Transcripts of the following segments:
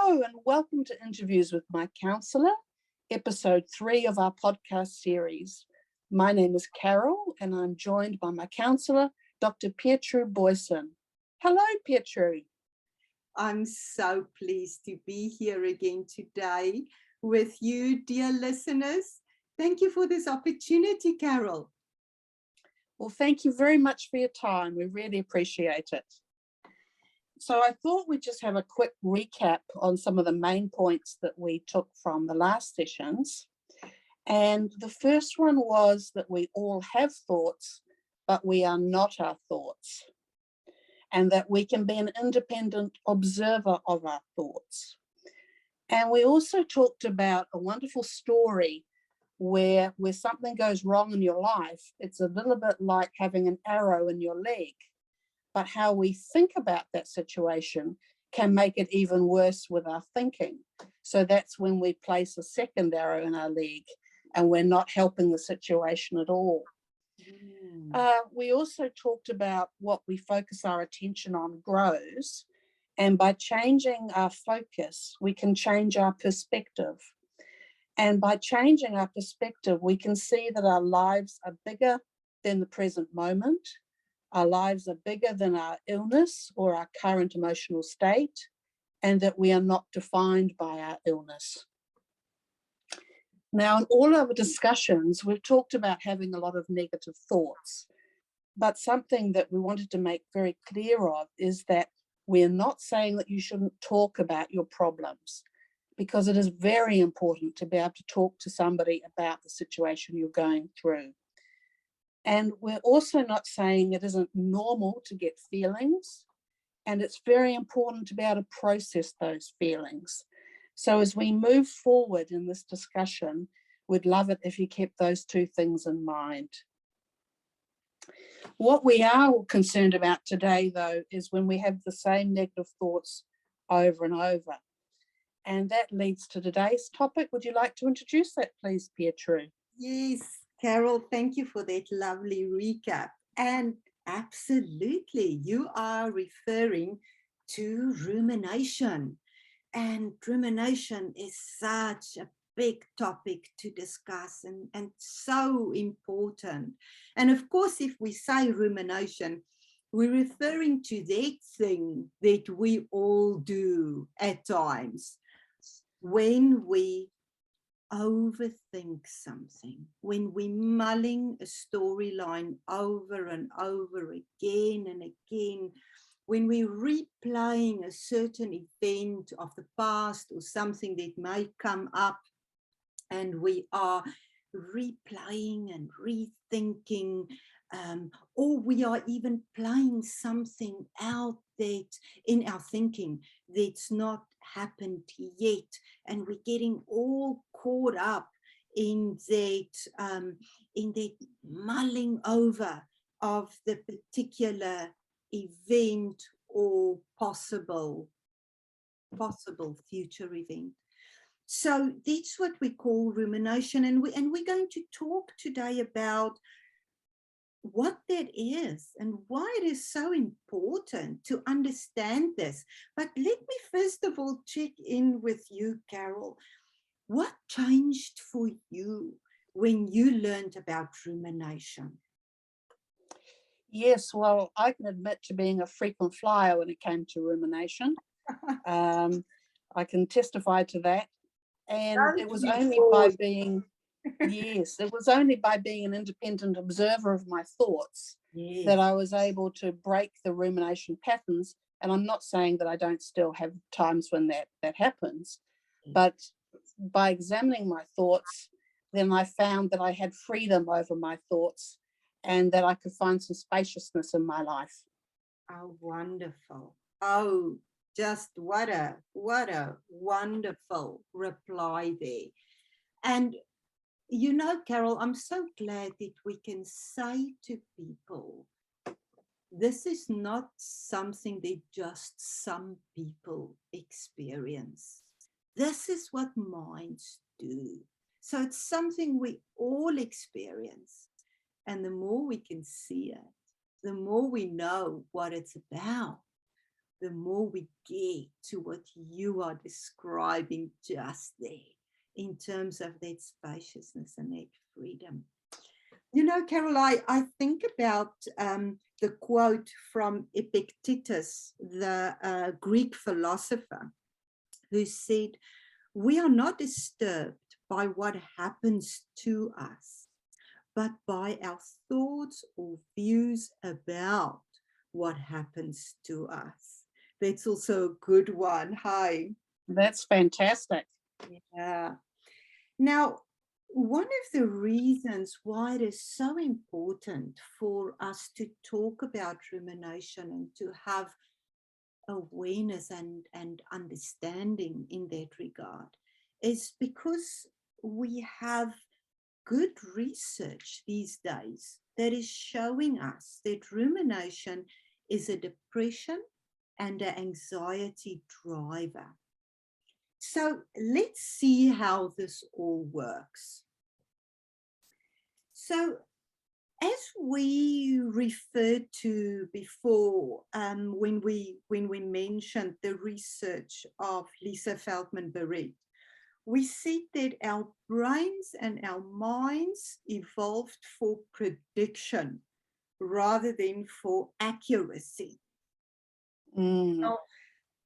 Hello and welcome to Interviews with My Counsellor, episode 3 of our podcast series. My name is Carol and I'm joined by my counsellor, Dr Petro Booysen. Hello, Petro. I'm so pleased to be here again today with you, dear listeners. Thank you for this opportunity, Carol. Well, thank you very much for your time. We really appreciate it. So I thought we'd just have a quick recap on some of the main points that we took from the last sessions. And the first one was that we all have thoughts, but we are not our thoughts. And that we can be an independent observer of our thoughts. And we also talked about a wonderful story where something goes wrong in your life. It's a little bit like having an arrow in your leg. But how we think about that situation can make it even worse with our thinking. So that's when we place a second arrow in our leg and we're not helping the situation at all. We also talked about what we focus our attention on grows. And by changing our focus, we can change our perspective. And by changing our perspective, we can see that our lives are bigger than the present moment. Our lives are bigger than our illness or our current emotional state, and that we are not defined by our illness. Now, in all our discussions, we've talked about having a lot of negative thoughts, but something that we wanted to make very clear of is that we're not saying that you shouldn't talk about your problems, because it is very important to be able to talk to somebody about the situation you're going through. And we're also not saying it isn't normal to get feelings, and it's very important to be able to process those feelings. So as we move forward in this discussion, we'd love it if you kept those two things in mind. What we are concerned about today, though, is when we have the same negative thoughts over and over. And that leads to today's topic. Would you like to introduce that, please, Petro? Yes, Carol, thank you for that lovely recap. And absolutely, you are referring to rumination. And rumination is such a big topic to discuss and so important. And of course, if we say rumination, we're referring to that thing that we all do at times when we overthink something, when we mulling a storyline over and over again and again, when we're replaying a certain event of the past or something that may come up, and we are replaying and rethinking, or we are even playing something out that in our thinking that's not happened yet, and we're getting all caught up in that mulling over of the particular event or possible future event. So that's what we call rumination, and we're going to talk today about what that is and why it is so important to understand this. But let me first of all check in with you, Carol. What changed for you when you learned about rumination? Yes, well, I can admit to being a frequent flyer when it came to rumination. I can testify to that. And it was only by being, yes, it was only by being an independent observer of my thoughts that I was able to break the rumination patterns. And I'm not saying that I don't still have times when that happens, but by examining my thoughts, then I found that I had freedom over my thoughts and that I could find some spaciousness in my life. Oh, wonderful. Oh, just what a wonderful reply there. And you know, Carol, I'm so glad that we can say to people, this is not something that just some people experience. This is what minds do. So it's something we all experience. And the more we can see it, the more we know what it's about, the more we get to what you are describing just there in terms of that spaciousness and that freedom. You know, Carol, I think about the quote from Epictetus, the Greek philosopher, who said, "We are not disturbed by what happens to us, but by our thoughts or views about what happens to us." That's also a good one. Hi. That's fantastic. Yeah. Now, one of the reasons why it is so important for us to talk about rumination and to have awareness and understanding in that regard is because we have good research these days that is showing us that rumination is a depression and an anxiety driver. So let's see how this all works. So as we referred to before, when we mentioned the research of Lisa Feldman-Barrett, we said that our brains and our minds evolved for prediction rather than for accuracy. Now,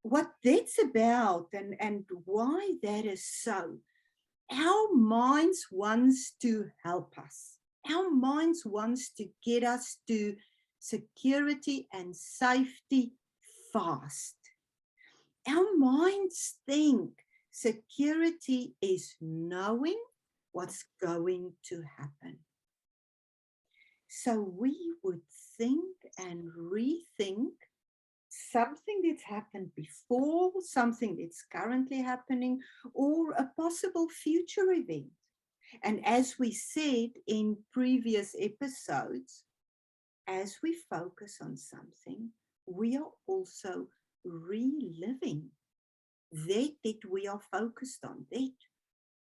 what that's about and why that is so, our minds wants to help us. Our minds wants to get us to security and safety fast. Our minds think security is knowing what's going to happen. So we would think and rethink something that's happened before, something that's currently happening, or a possible future event. And as we said in previous episodes, as we focus on something, we are also reliving that we are focused on, that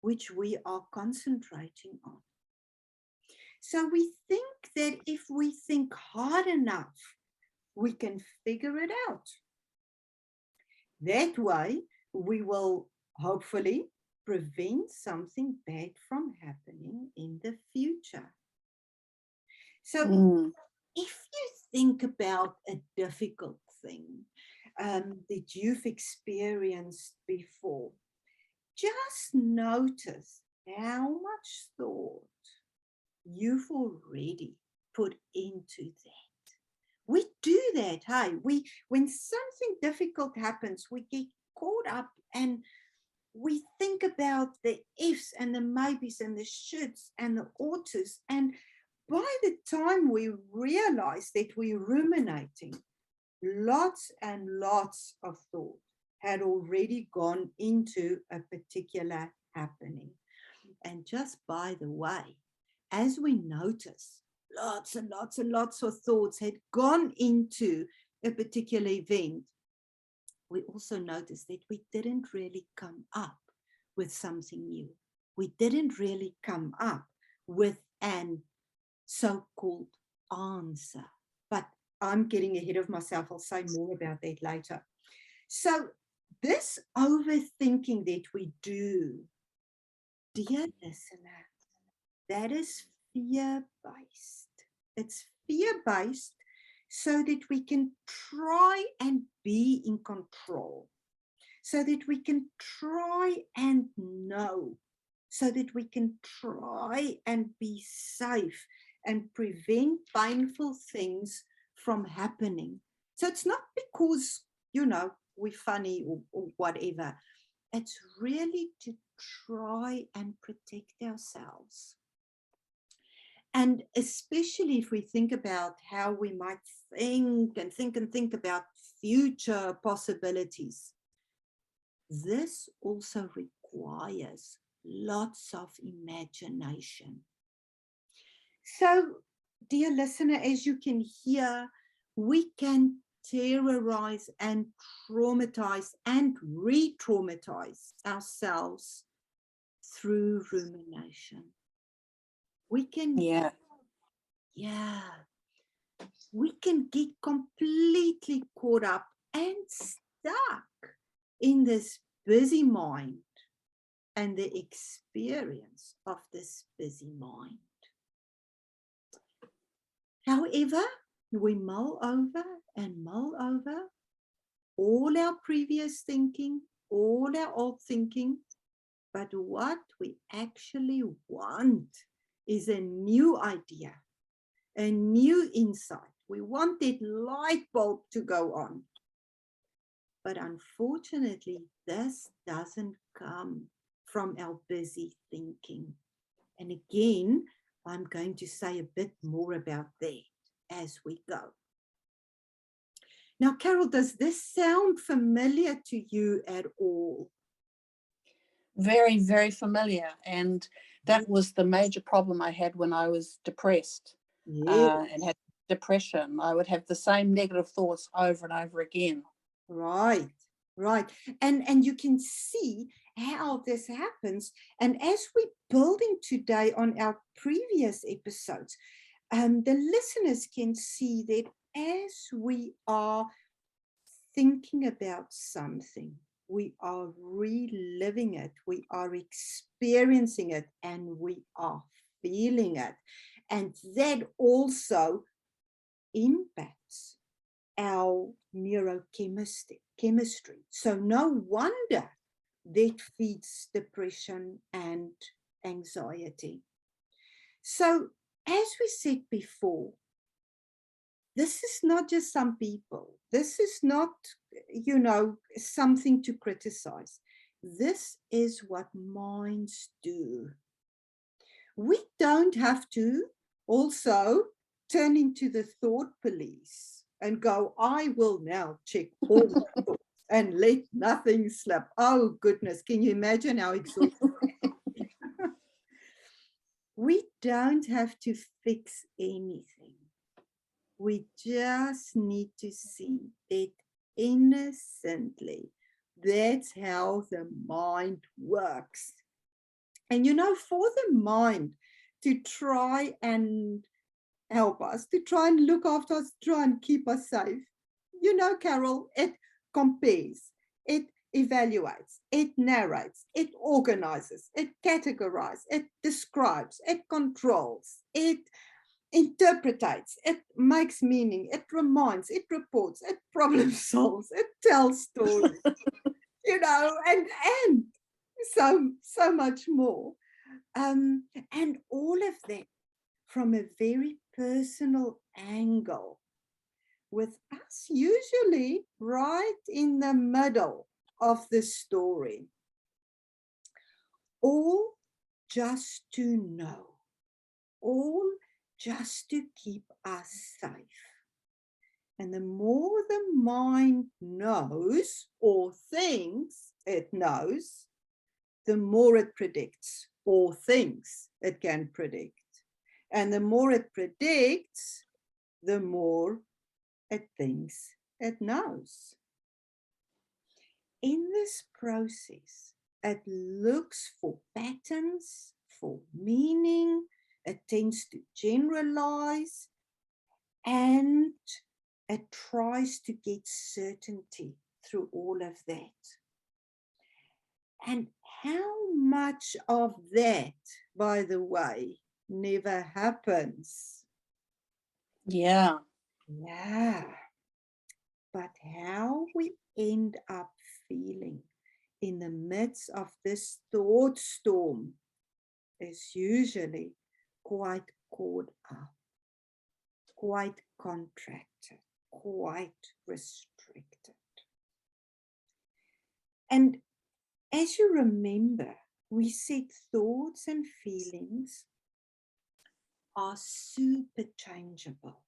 which we are concentrating on. So we think that if we think hard enough, we can figure it out. That way, we will hopefully prevent something bad from happening in the future. So if you think about a difficult thing that you've experienced before, just notice how much thought you've already put into that. We do that, hey? When something difficult happens, we get caught up and we think about the ifs and the maybes and the shoulds and the oughtas. And by the time we realize that we're ruminating, lots and lots of thought had already gone into a particular happening. And just by the way, as we notice, lots and lots and lots of thoughts had gone into a particular event, we also noticed that we didn't really come up with something new. We didn't really come up with an so-called answer. But I'm getting ahead of myself. I'll say more about that later. So this overthinking that we do, dear listener, that is fear-based. It's fear-based so that we can try and be in control, so that we can try and know, so that we can try and be safe and prevent painful things from happening. So it's not because, we're funny or whatever. It's really to try and protect ourselves. And especially if we think about how we might think about future possibilities, this also requires lots of imagination. So, dear listener, as you can hear, we can terrorize and traumatize and re-traumatize ourselves through rumination. We can, we can get completely caught up and stuck in this busy mind and the experience of this busy mind. However, we mull over and mull over all our previous thinking, all our old thinking, but what we actually want is a new idea, a new insight. We want that light bulb to go on. But unfortunately, this doesn't come from our busy thinking. And again, I'm going to say a bit more about that as we go. Now, Carol, does this sound familiar to you at all? Very, very familiar. And that was the major problem I had when I was depressed and had depression. I would have the same negative thoughts over and over again. Right, right. And you can see how this happens. And as we're building today on our previous episodes, the listeners can see that as we are thinking about something, we are reliving it, we are experiencing it, and we are feeling it. And that also impacts our neurochemistry. So no wonder that feeds depression and anxiety. So as we said before, this is not just some people. This is not, something to criticize. This is what minds do. We don't have to also turn into the thought police and go, I will now check all my thoughts and let nothing slip. Oh, goodness. Can you imagine how exhausting? We don't have to fix anything. We just need to see it innocently. That's how the mind works. And for the mind to try and help us, to try and look after us, try and keep us safe, Carol, it compares, it evaluates, it narrates, it organizes, it categorizes, it describes, it controls, it interpretates, it makes meaning, it reminds, it reports, it problem solves, it tells stories, and so much more. And all of that from a very personal angle, with us usually right in the middle of the story. All just to know, all just to keep us safe. And the more the mind knows or thinks it knows, the more it predicts or thinks it can predict. And the more it predicts, the more it thinks it knows. In this process, it looks for patterns, for meaning, it tends to generalize, and it tries to get certainty through all of that. And how much of that, by the way, never happens? Yeah. But how we end up feeling in the midst of this thought storm is usually quite caught up, quite contracted, quite restricted. And as you remember, we said thoughts and feelings are super changeable.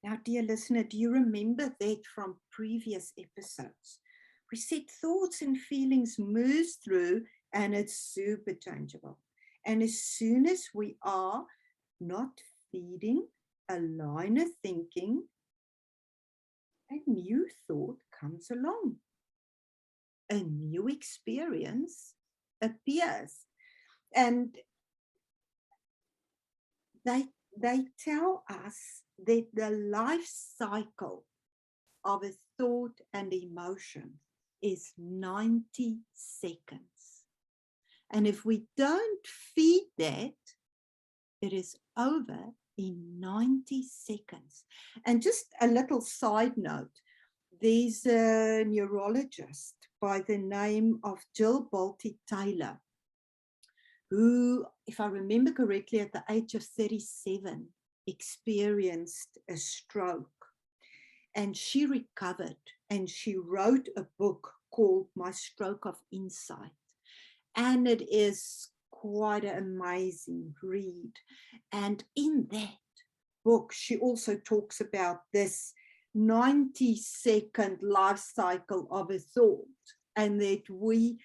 Now, dear listener, do you remember that from previous episodes? We said thoughts and feelings move through and it's super changeable. And as soon as we are not feeding a line of thinking, a new thought comes along. A new experience appears. And they tell us that the life cycle of a thought, and emotion is 90 seconds. And if we don't feed that, it is over in 90 seconds. And just a little side note, there's a neurologist by the name of Jill Bolte Taylor, who, if I remember correctly, at the age of 37, experienced a stroke. And she recovered, and she wrote a book called My Stroke of Insight. And it is quite an amazing read. And in that book, she also talks about this 90-second life cycle of a thought, and that we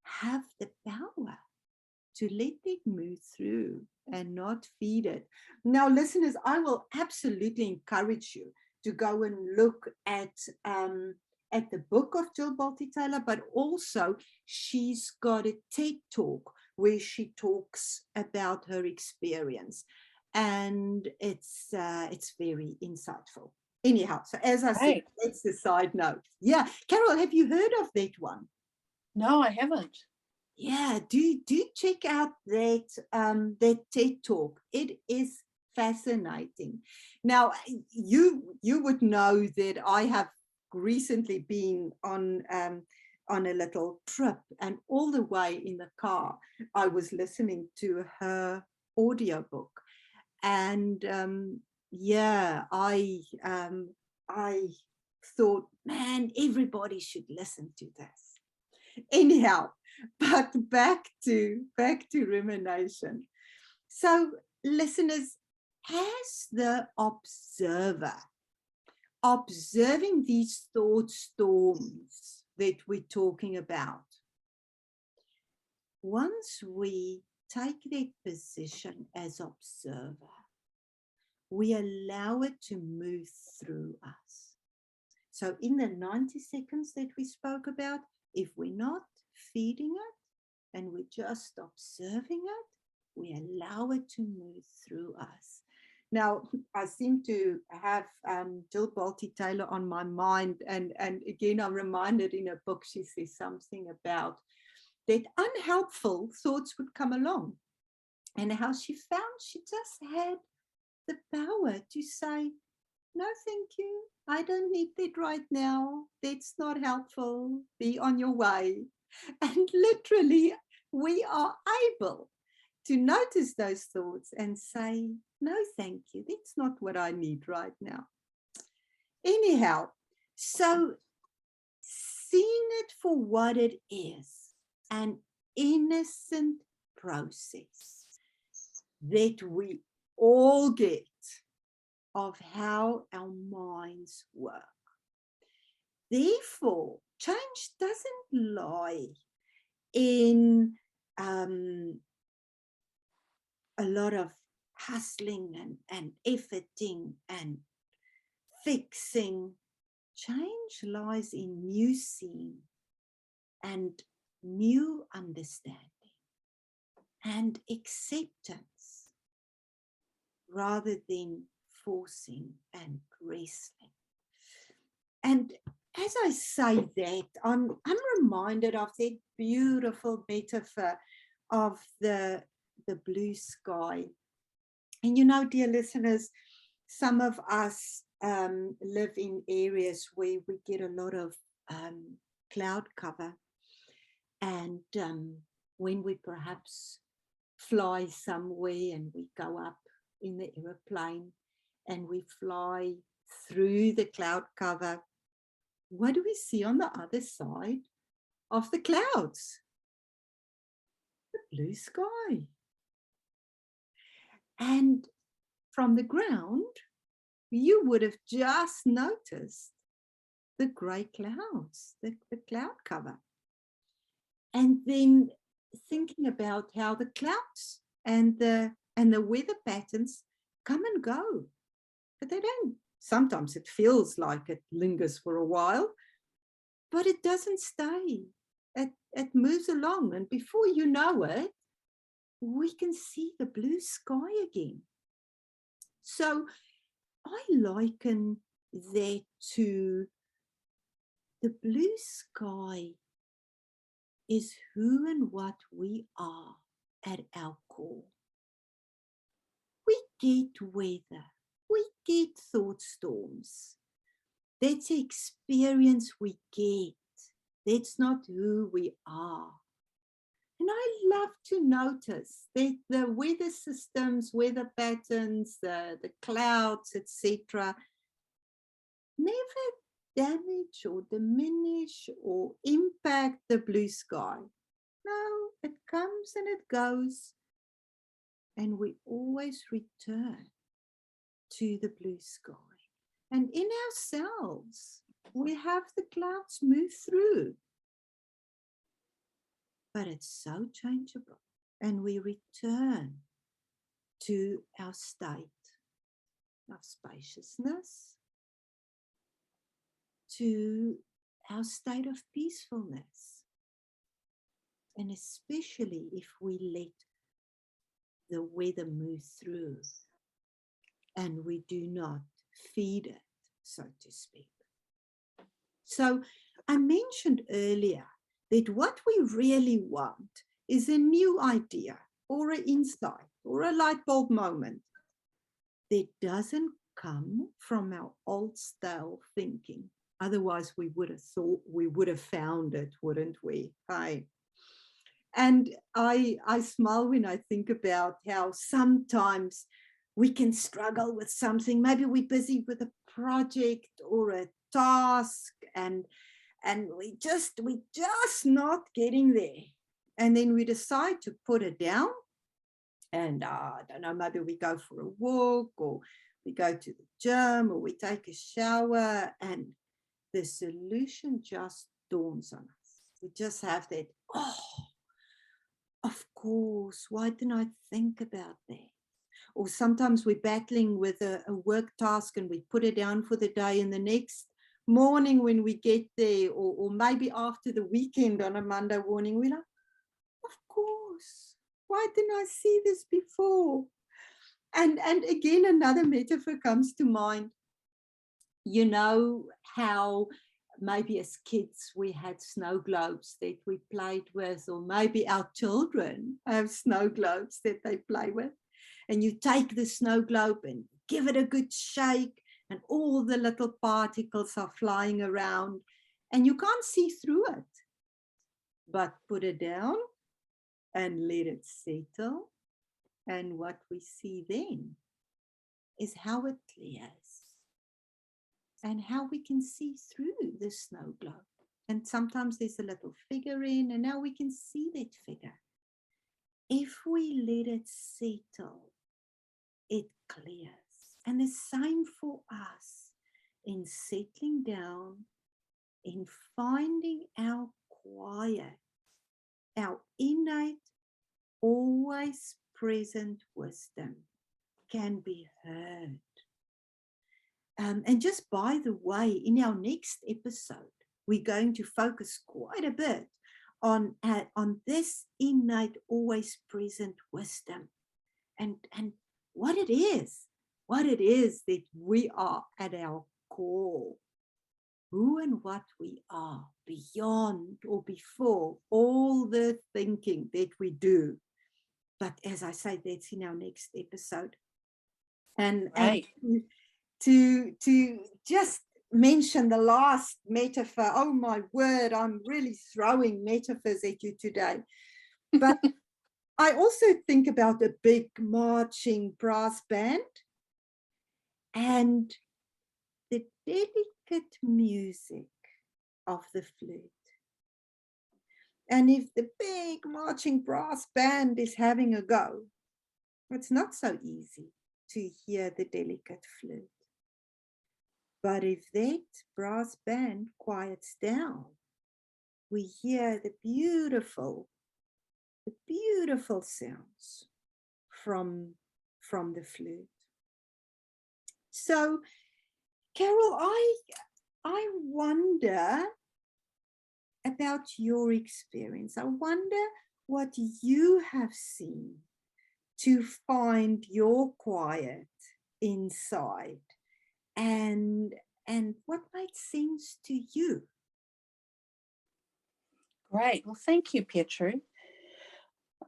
have the power to let it move through and not feed it. Now, listeners, I will absolutely encourage you to go and look at the book of Jill Bolte Taylor, but also she's got a TED Talk where she talks about her experience, and it's very insightful. Anyhow, so as I said, that's the side note. Yeah, Carol, have you heard of that one? No, I haven't. Yeah, do check out that TED Talk. It is fascinating. Now, you would know that I have recently been on a little trip, and all the way in the car, I was listening to her audiobook. And yeah, I thought, man, everybody should listen to this. Anyhow, but back to rumination. So, listeners, as the observer, observing these thought storms that we're talking about, once we take that position as observer, we allow it to move through us. So in the 90 seconds that we spoke about, if we're not feeding it and we're just observing it, we allow it to move through us. Now, I seem to have Jill Bolte Taylor on my mind, and again, I'm reminded in a book, she says something about that unhelpful thoughts would come along, and how she found she just had the power to say, no, thank you. I don't need that right now. That's not helpful. Be on your way. And literally, we are able to notice those thoughts and say, no, thank you. That's not what I need right now. Anyhow, so seeing it for what it is, an innocent process that we all get of how our minds work. Therefore, change doesn't lie in a lot of hustling and efforting and fixing. Change lies in new seeing and new understanding and acceptance, rather than forcing and wrestling. And as I say that, I'm reminded of that beautiful metaphor of the blue sky. And you know, dear listeners, some of us live in areas where we get a lot of cloud cover. And when we perhaps fly somewhere and we go up in the aeroplane and we fly through the cloud cover, what do we see on the other side of the clouds? The blue sky. And from the ground, you would have just noticed the grey clouds, the cloud cover. And then thinking about how the clouds and the weather patterns come and go, but they don't. Sometimes it feels like it lingers for a while, but it doesn't stay. It moves along, and before you know it, we can see the blue sky again. So I liken that to the blue sky is who and what we are at our core. We get weather, we get thought storms. That's the experience we get. That's not who we are. And I love to notice that the weather systems, weather patterns, the clouds, etc., never damage or diminish or impact the blue sky. No, it comes and it goes. And we always return to the blue sky. And in ourselves, we have the clouds move through. But it's so changeable. And we return to our state of spaciousness, to our state of peacefulness. And especially if we let the weather move through and we do not feed it, so to speak. So I mentioned earlier that what we really want is a new idea or an insight or a light bulb moment that doesn't come from our old style thinking. Otherwise, we would have thought we would have found it, wouldn't we? Hi. And I smile when I think about how sometimes we can struggle with something. Maybe we're busy with a project or a task and we just not getting there. And then we decide to put it down. And I don't know, maybe we go for a walk or we go to the gym or we take a shower and the solution just dawns on us. We just have that, oh, of course, why didn't I think about that? Or sometimes we're battling with a work task and we put it down for the day, and the next morning when we get there, or maybe after the weekend on a Monday morning, we're like, of course, why didn't I see this before? And again, another metaphor comes to mind. You know how maybe as kids we had snow globes that we played with, or maybe our children have snow globes that they play with. And you take the snow globe and give it a good shake, and all the little particles are flying around, and you can't see through it. But put it down and let it settle. And what we see then is how it clears and how we can see through the snow globe. And sometimes there's a little figure in, and now we can see that figure. If we let it settle, it clears. And the same for us in settling down, in finding our quiet, our innate, always present wisdom can be heard. And just by the way, in our next episode, we're going to focus quite a bit on this innate, always present wisdom, and what it is that we are at our core, who and what we are beyond or before all the thinking that we do. But as I say, that's in our next episode. And to just mention the last metaphor. Oh my word, I'm really throwing metaphors at you today. But I also think about a big marching brass band and the delicate music of the flute. And if the big marching brass band is having a go, it's not so easy to hear the delicate flute. But if that brass band quiets down, we hear the beautiful sounds from the flute. So, Carol, I wonder about your experience. I wonder what you have seen to find your quiet inside, and what made sense to you Great. Well, thank you, Petro.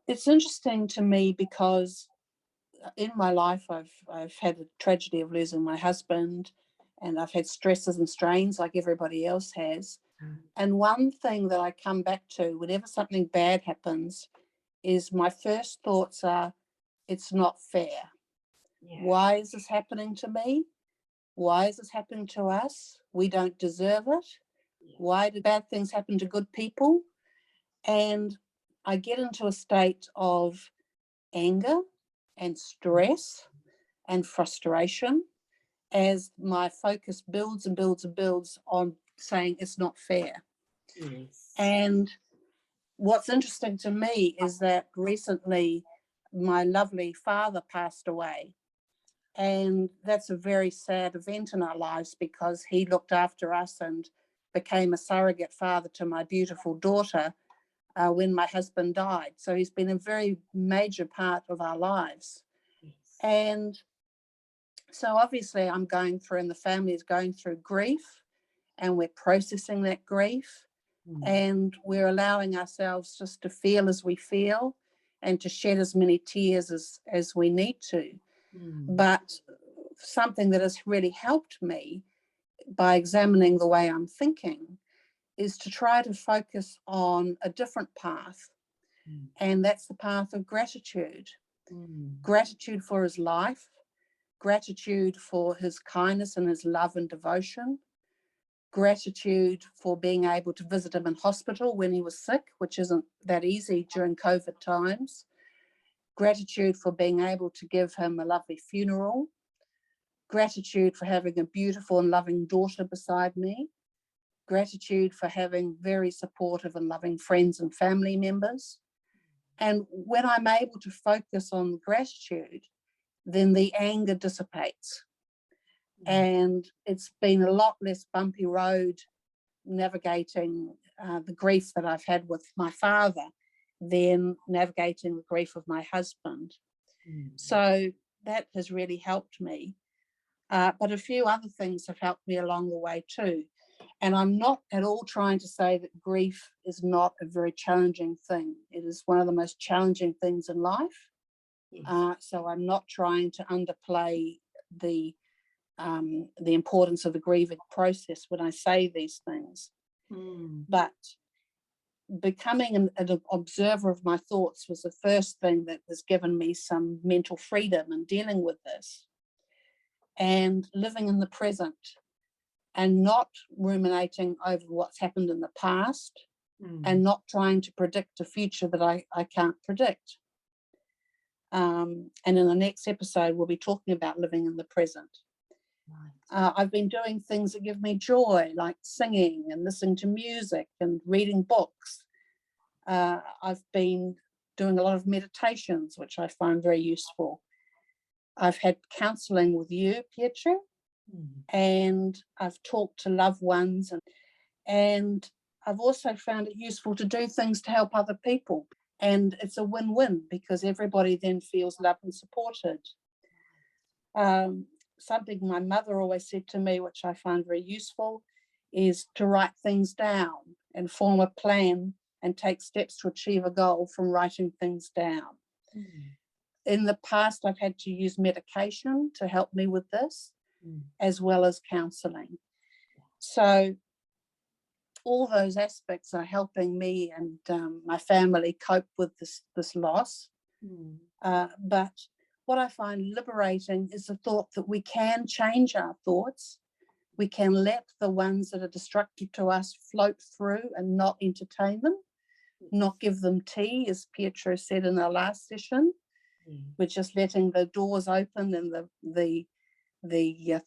It's interesting to me because in my life, I've had the tragedy of losing my husband, and I've had stresses and strains like everybody else has. And one thing that I come back to whenever something bad happens is my first thoughts are, it's not fair. Yeah. Why is this happening to me? Why is this happening to us? We don't deserve it. Why do bad things happen to good people? And I get into a state of anger and stress and frustration as my focus builds and builds and builds on saying it's not fair. Yes. And what's interesting to me is that recently my lovely father passed away. And that's a very sad event in our lives because he looked after us and became a surrogate father to my beautiful daughter when my husband died. So he's been a very major part of our lives. Yes. And so obviously I'm going through, and the family is going through grief, and we're processing that grief, and we're allowing ourselves just to feel as we feel and to shed as many tears as we need to. But something that has really helped me by examining the way I'm thinking is to try to focus on a different path. And that's the path of gratitude. Gratitude for his life, gratitude for his kindness and his love and devotion, gratitude for being able to visit him in hospital when he was sick, which isn't that easy during COVID times, gratitude for being able to give him a lovely funeral, gratitude for having a beautiful and loving daughter beside me, gratitude for having very supportive and loving friends and family members. And when I'm able to focus on gratitude, then the anger dissipates. And it's been a lot less bumpy road navigating the grief that I've had with my father than navigating the grief of my husband. So that has really helped me. But a few other things have helped me along the way too. And I'm not at all trying to say that grief is not a very challenging thing. It is one of the most challenging things in life. So I'm not trying to underplay the importance of the grieving process when I say these things. But becoming an observer of my thoughts was the first thing that has given me some mental freedom in dealing with this. And living in the present and not ruminating over what's happened in the past and not trying to predict a future that I can't predict. And in the next episode, we'll be talking about living in the present. I've been doing things that give me joy, like singing and listening to music and reading books. I've been doing a lot of meditations, which I find very useful. I've had counselling with you, Petro, and I've talked to loved ones, and I've also found it useful to do things to help other people. And it's a win-win because everybody then feels loved and supported. Something my mother always said to me, which I find very useful, is to write things down and form a plan and take steps to achieve a goal from writing things down. In the past, I've had to use medication to help me with this, as well as counselling. So all those aspects are helping me and my family cope with this loss. But what I find liberating is the thought that we can change our thoughts. We can let the ones that are destructive to us float through and not entertain them, not give them tea, as Petro said in our last session. We're just letting the doors open and the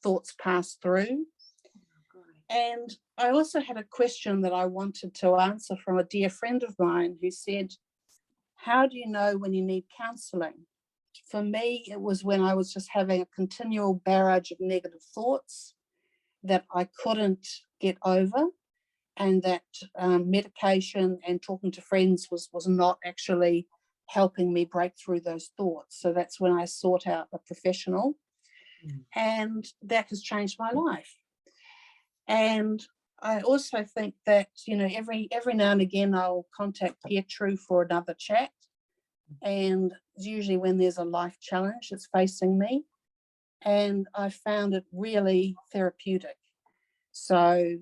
thoughts pass through. And I also had a question that I wanted to answer from a dear friend of mine who said, how do you know when you need counselling? For me, it was when I was just having a continual barrage of negative thoughts that I couldn't get over, and that medication and talking to friends was not actually helping me break through those thoughts. So that's when I sought out a professional, and that has changed my life. And I also think that, you know, every now and again I'll contact Petro for another chat, and usually when there's a life challenge that's facing me, and I found it really therapeutic. So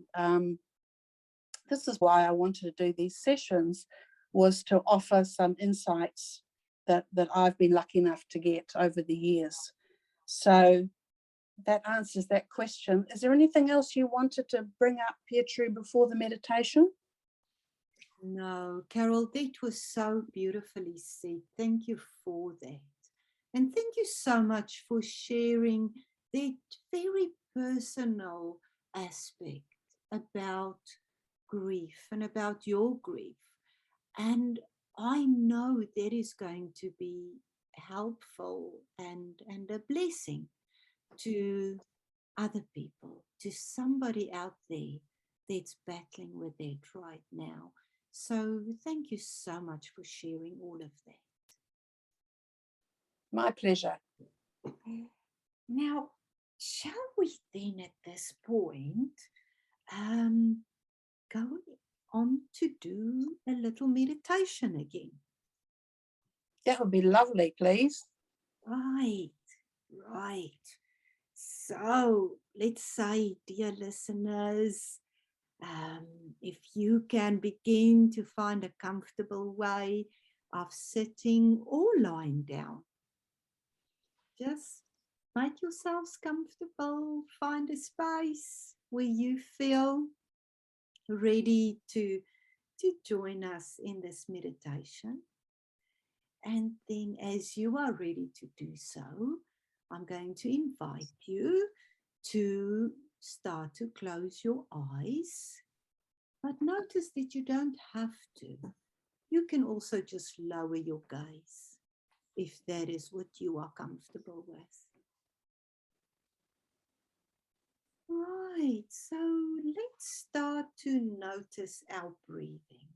this is why I wanted to do these sessions, was to offer some insights that I've been lucky enough to get over the years. So that answers that question. Is there anything else you wanted to bring up, Petro, before the meditation? No, Carol, that was so beautifully said. Thank you for that. And thank you so much for sharing that very personal aspect about grief and about your grief. And I know that is going to be helpful and a blessing to other people, to somebody out there that's battling with that right now. So thank you so much for sharing all of that. My pleasure. Now, shall we then at this point go on to do a little meditation again? That would be lovely, please. Right. So let's say, dear listeners, if you can begin to find a comfortable way of sitting or lying down, just make yourselves comfortable, find a space where you feel ready to join us in this meditation. And then as you are ready to do so, I'm going to invite you to start to close your eyes. But notice that you don't have to. You can also just lower your gaze if that is what you are comfortable with. Right, so let's start to notice our breathing.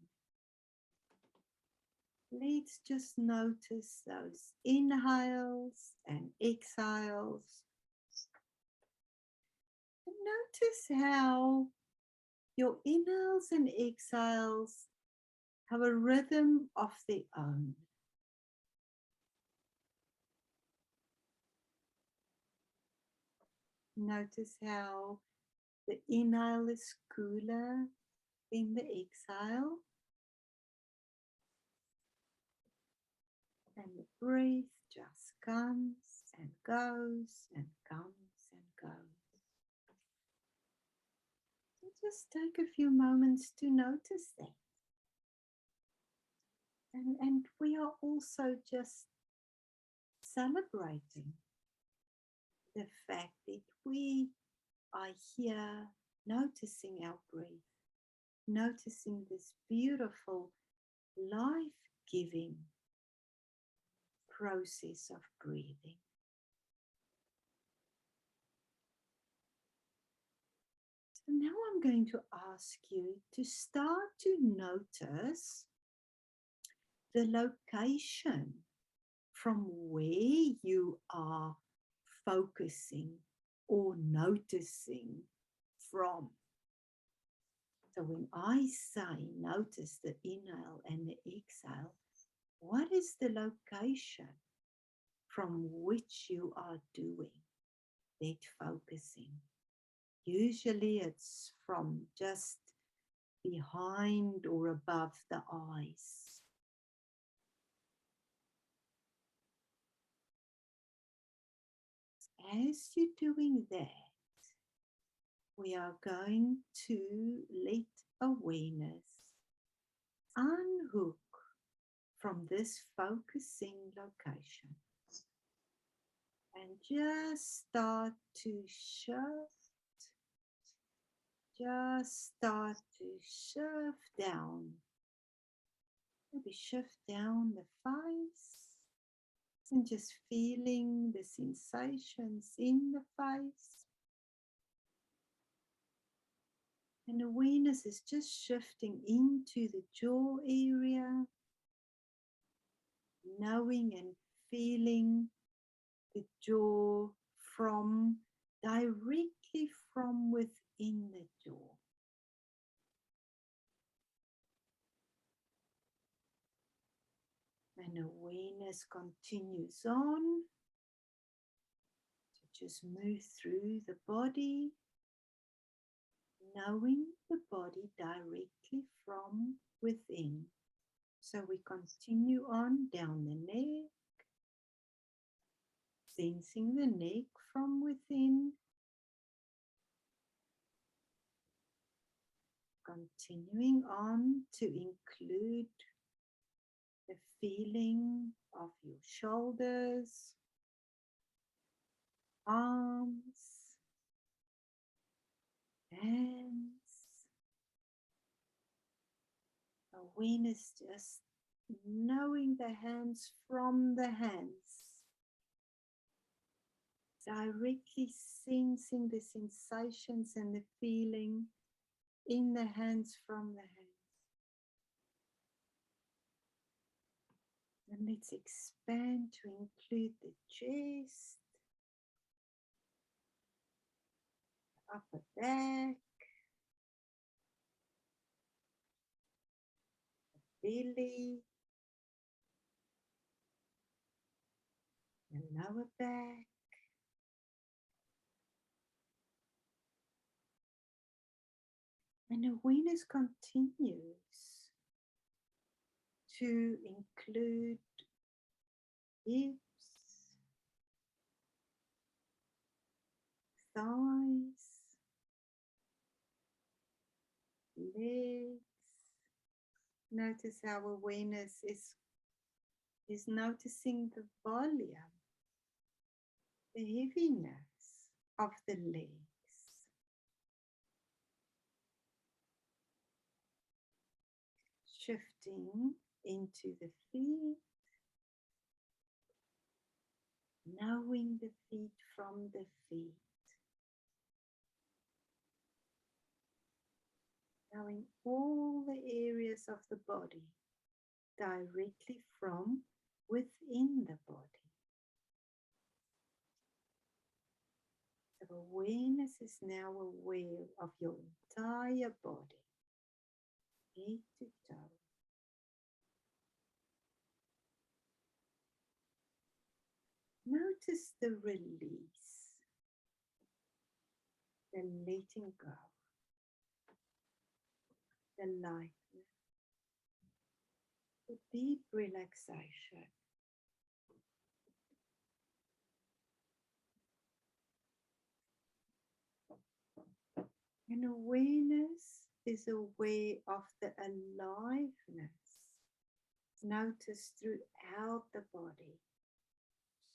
Let's just notice those inhales and exhales. And notice how your inhales and exhales have a rhythm of their own. Notice how the inhale is cooler than the exhale. And the breath just comes and goes and comes and goes. So just take a few moments to notice that. And we are also just celebrating the fact that we are here noticing our breath, noticing this beautiful, life-giving process of breathing. So now I'm going to ask you to start to notice the location from where you are focusing or noticing from. So when I say notice the inhale and the exhale, what is the location from which you are doing that focusing? Usually it's from just behind or above the eyes. As you're doing that, we are going to let awareness unhook from this focusing location and just start to shift, down. Maybe shift down the face and just feeling the sensations in the face. And awareness is just shifting into the jaw area, knowing and feeling the jaw directly from within the jaw. And awareness continues on to just move through the body, knowing the body directly from within. So we continue on down the neck, sensing the neck from within, continuing on to include the feeling of your shoulders, arms, hands. Awareness just knowing the hands from the hands. Directly sensing the sensations and the feeling in the hands from the hands. And let's expand to include the chest, the upper back, belly, the lower back, and awareness continues to include hips, thighs, legs. Notice how awareness is noticing the volume, the heaviness of the legs. Shifting into the feet, knowing the feet from the feet, knowing all the areas of the body directly from within the body. So awareness is now aware of your entire body, head to toe. Notice the release, the letting go, the lightness, the deep relaxation. And awareness is aware of the aliveness. Notice throughout the body,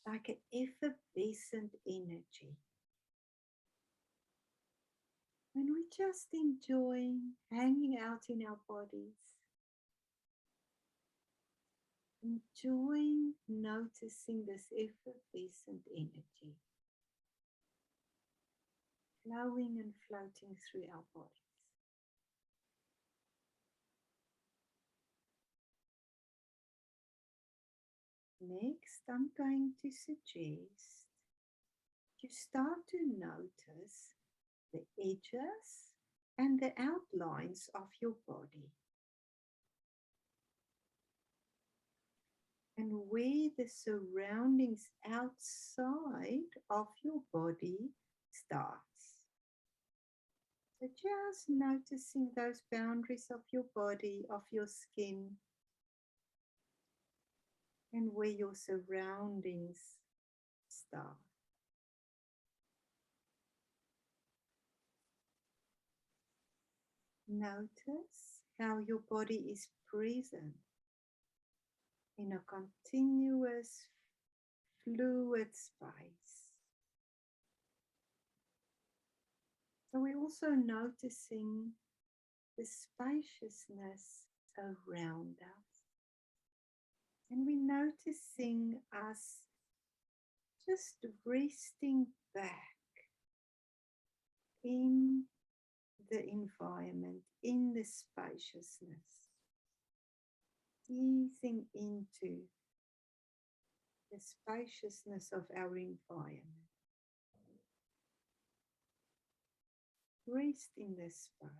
like an effervescent energy. And we're just enjoying hanging out in our bodies, enjoying noticing this effervescent energy flowing and floating through our bodies. Next, I'm going to suggest you start to notice the edges and the outlines of your body, and where the surroundings outside of your body starts. So just noticing those boundaries of your body, of your skin, and where your surroundings start. Notice how your body is present in a continuous, fluid space. So we're also noticing the spaciousness around us. And we're noticing us just resting back in the environment, in the spaciousness, easing into the spaciousness of our environment. Rest in this space.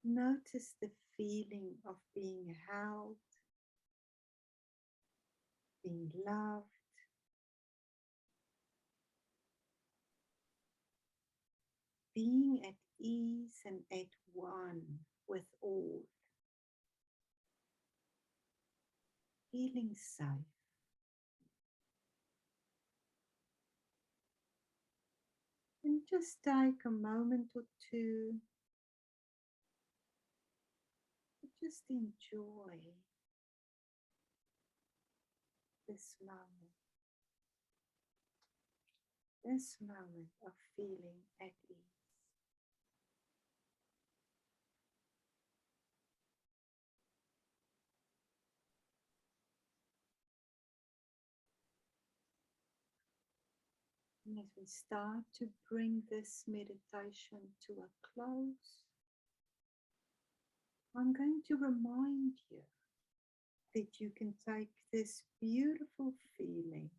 Notice the feeling of being held, being loved, being at ease and at one with all, feeling safe. And just take a moment or two to just enjoy this moment of feeling at ease. And as we start to bring this meditation to a close, I'm going to remind you that you can take this beautiful feeling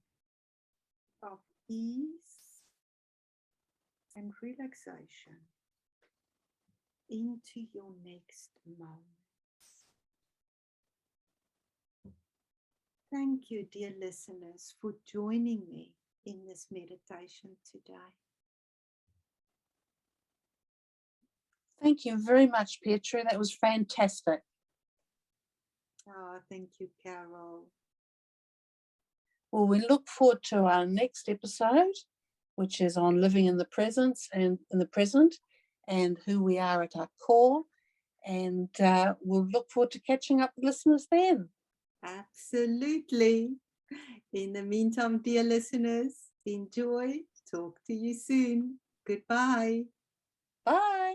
of ease and relaxation into your next moment. Thank you, dear listeners, for joining me in this meditation today. Thank you very much, Petro. That was fantastic. Oh, thank you, Carol. Well, we look forward to our next episode, which is on living in the presence and in the present and who we are at our core. And we'll look forward to catching up with listeners then. Absolutely. In the meantime, dear listeners, enjoy. Talk to you soon. Goodbye. Bye.